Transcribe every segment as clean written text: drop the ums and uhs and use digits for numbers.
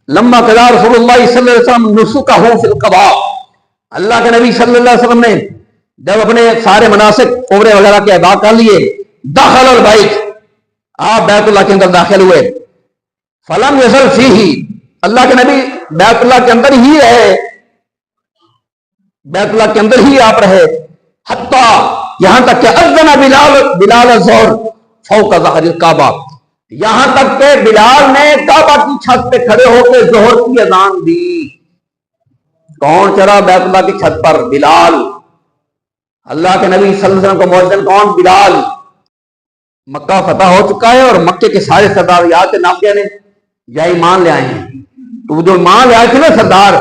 لما قضا رسول اللہ صلی اللہ علیہ وسلم نسکہ فی القضاء، اللہ کے نبی صلی اللہ علیہ وسلم نے جب اپنے سارے مناسک عمرے وغیرہ کے ادا کر لیے، دخل البیت، آپ بیت اللہ کے اندر داخل ہوئے، فلم یزل فیہ، اللہ کے نبی بیت اللہ کے اندر ہی رہے، بیت اللہ کے اندر ہی آپ رہے، حتی یہاں تک کہ اذن بلال الظہر فوق ظہر الکعبہ، یہاں تک کہ بلال نے کعبہ کی چھت پہ کھڑے ہو کے ظہر کی اذان دی۔ کون چڑھا بیت اللہ کی چھت پر؟ بلال۔ اللہ کے نبی صلی اللہ علیہ وسلم کا مؤذن کون؟ بلال۔ مکہ فتح ہو چکا ہے اور مکے کے سارے سردار یاد کے نام کیا نے یا ایمان لے آئے ہیں، تو جو ایمان لے آئے تھے نا سردار،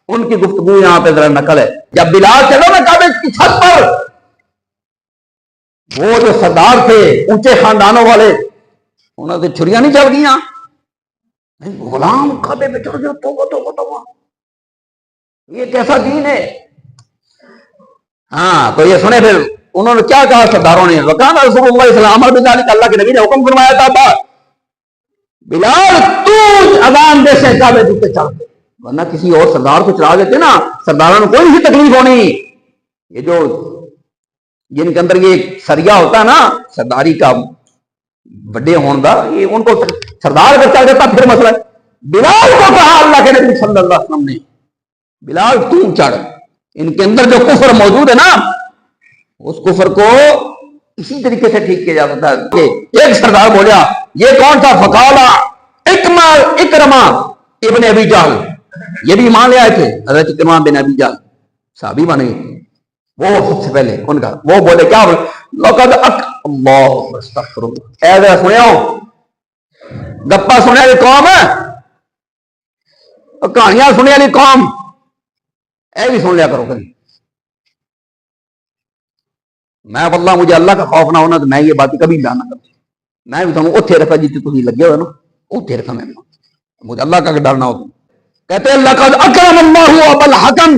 ان کی گفتگو یہاں پہ ذرا نقل ہے۔ جب بلال چڑھا نا کعبے کی چھت پر، وہ جو سردار تھے اونچے خاندانوں والے، انہوں نے چھریاں نہیں چل گیا، غلام کعبے پہ چڑھ گیا، توبہ، یہ کیسا دین ہے؟ ہاں تو یہ سنے پھر انہوں نے کیا کہا سرداروں نے، وکان رسول اللہ صلی اللہ علیہ وسلم امر بذالک، اللہ کے نبی نے حکم فرمایا تھا بلال تو اذان دے سے کعبے پہ چڑھ دے، ورنہ کسی اور سردار کو چلا دیتے نا، سرداروں نے کوئی نہیں تکلیف ہونی۔ یہ جو جن کے اندر یہ سریا ہوتا ہے نا سرداری کا، بڑے ہون دا، یہ ان کو سردار اگر چل دیتا پھر مسئلہ ہے۔ بلال کو کہا اللہ کے نبی صلی اللہ علیہ وسلم نے، بلال تو چڑھ۔ ان کے اندر جو کفر موجود ہے نا، اس کفر کو اسی طریقے سے ٹھیک کیا جا سکتا ہے کہ ایک سردار بولیا، یہ کون تھا؟ فقالا اکرما ابن ابی جہل، یہ بھی ایمان لے آئے تھے، حضرت اکرما بن ابی جہل صحابی بنے گئے، وہ سب سے پہلے ان کا وہ بولے کیا بولے، لقد اللہ استغفر اللہ، اے ذرا سنیا ہو گپا سننے والی قوم ہے، کہانیاں سننے والی قوم، اے بھی سن لیا کرو کبھی۔ میں واللہ مجھے اللہ کا خوف نہ ہونا تو میں یہ بات کبھی بیان نہ کرتا، میں بھی تمہیں اتھے رکھا جتنے تھی لگے ہوئے نا، اتھے رکھا میں، مجھے اللہ کا ڈر نہ ہو۔ کہتے ہیں لقد اکرم اللہ ابا الحکم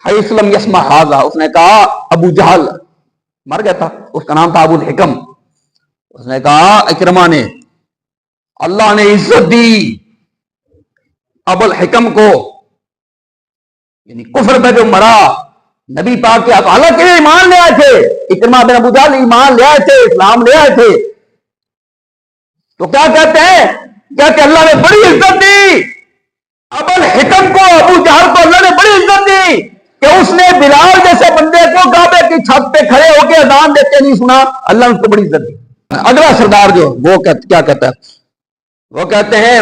حیث لم یسمع ھذا، اس نے کہا ابو جہل مر گیا تھا، اس کا نام تھا ابو الحکم، اس نے کہا اکرما نے، اللہ نے عزت دی ابو الحکم کو، یعنی کفر پہ جو مرا نبی پاک کے حالانکہ ایمان لے آئے تھے، اکرما بن ابو جہل ایمان لے آئے تھے، اسلام لے آئے تھے، تو کیا کہتے ہیں؟ کہتے اللہ نے بڑی عزت دی ابو الحکم کو، ابو جہل کو اللہ نے بڑی عزت دی کہ اس نے بلال جیسے بندے کو کعبے کی چھت پہ کھڑے ہو کے اذان دیتے نہیں سنا، اللہ نے اس کو بڑی عزت دی۔ اگلا سردار جو وہ کیا کہتا ہے، وہ کہتے ہیں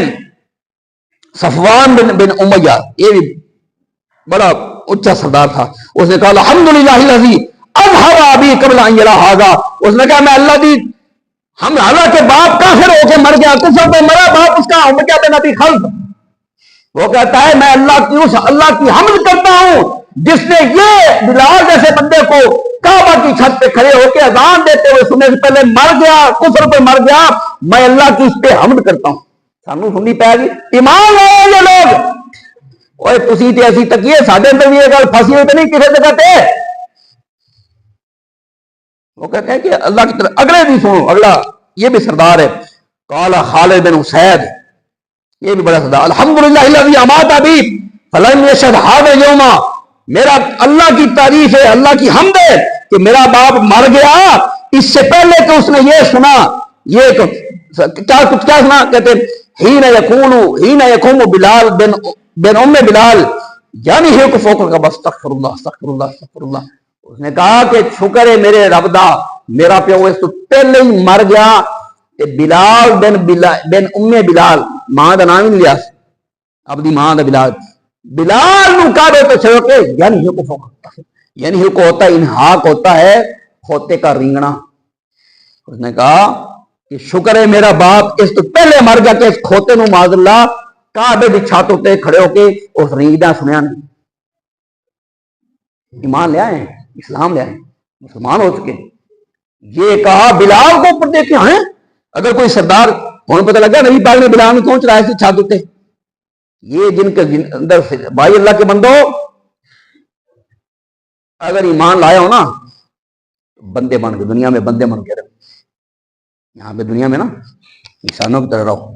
صفوان بن امیہ، یہ بھی بڑا اچھا سردار تھا، اس نے کہا الحمدللہ الذی اظہر ابی قبل ان یری ھذا، اس نے کہا میں اللہ دی ہم حالانکہ باپ کافر ہو کے مر گیا، کفر پہ مرا باپ اس کا، ہم کیا بے نبی خلف، وہ کہتا ہے میں اللہ کی حمد کرتا ہوں جس نے یہ بلال جیسے بندے کو کعبہ کی چھت پہ کھڑے ہو کے اذان دیتے ہوئے سننے سے پہلے مر گیا، کفر پہ مر گیا، میں اللہ کی اس پہ حمد کرتا ہوں۔ سانو سننی پائے گی ایمان لائے یہ لوگ، اوے تسی تے ایسی تکیے ساڈے اندر بھی یہ گل پھنسی ہوئی تو نہیں کسی جگہ پہ۔ وہ کہتے ہیں کہ اللہ کی طرف اگلے بھی سنو، اگلا یہ بھی سردار ہے، قال خالد بن اسید، یہ بھی بڑا سردار، الحمدللہ الذی امات ابی فلم یشهد ھذا اليوم، میرا اللہ کی تعریف ہے، اللہ کی حمد ہے کہ میرا باپ مر گیا اس سے پہلے کہ اس نے یہ سنا، یہ کیا کچھ کیا سنا، کہتے حین یقوم بلال بن ام بلال یعنی ہے کہ فوق کا استغفر اللہ استغفر اللہ استغفر اللہ، اس نے کہا کہ شکر ہے میرے رب دا، میرا پیو اس تو پہلے ہی مر گیا، کہ بلال بن ام بلال، ماں دا نام ہی نہیں لیا، اب دی ماں دا بلال نو کعبے تو چھوڑ کے یعنی ہے کو فوق، یعنی ہے کو ہوتا ہے انحاق، ہوتا ہے کھوتے کا رینگنا، اس نے کہا کہ شکر ہے میرا باپ اس تو پہلے مر گیا کہ اس کھوتے نو معاذ اللہ کعبے دی چھت تے کھڑے ہو کے اس رینگدا سنیا نہیں۔ ایمان لے آئے، اسلام لے آئے، مسلمان ہو چکے۔ یہ کہا بلال کو اوپر دیکھے ہیں، اگر کوئی سردار ہوں پتہ لگا نبی پاک نے بلال میں کون چڑھایا سی چھت تے، یہ جن کے اندر بھائی اللہ کے بندو اگر ایمان لایا ہو نا بندے بن کے دنیا میں بندے بن کے رہو، یہاں پہ دنیا میں نا انسانوں کی طرح رہو۔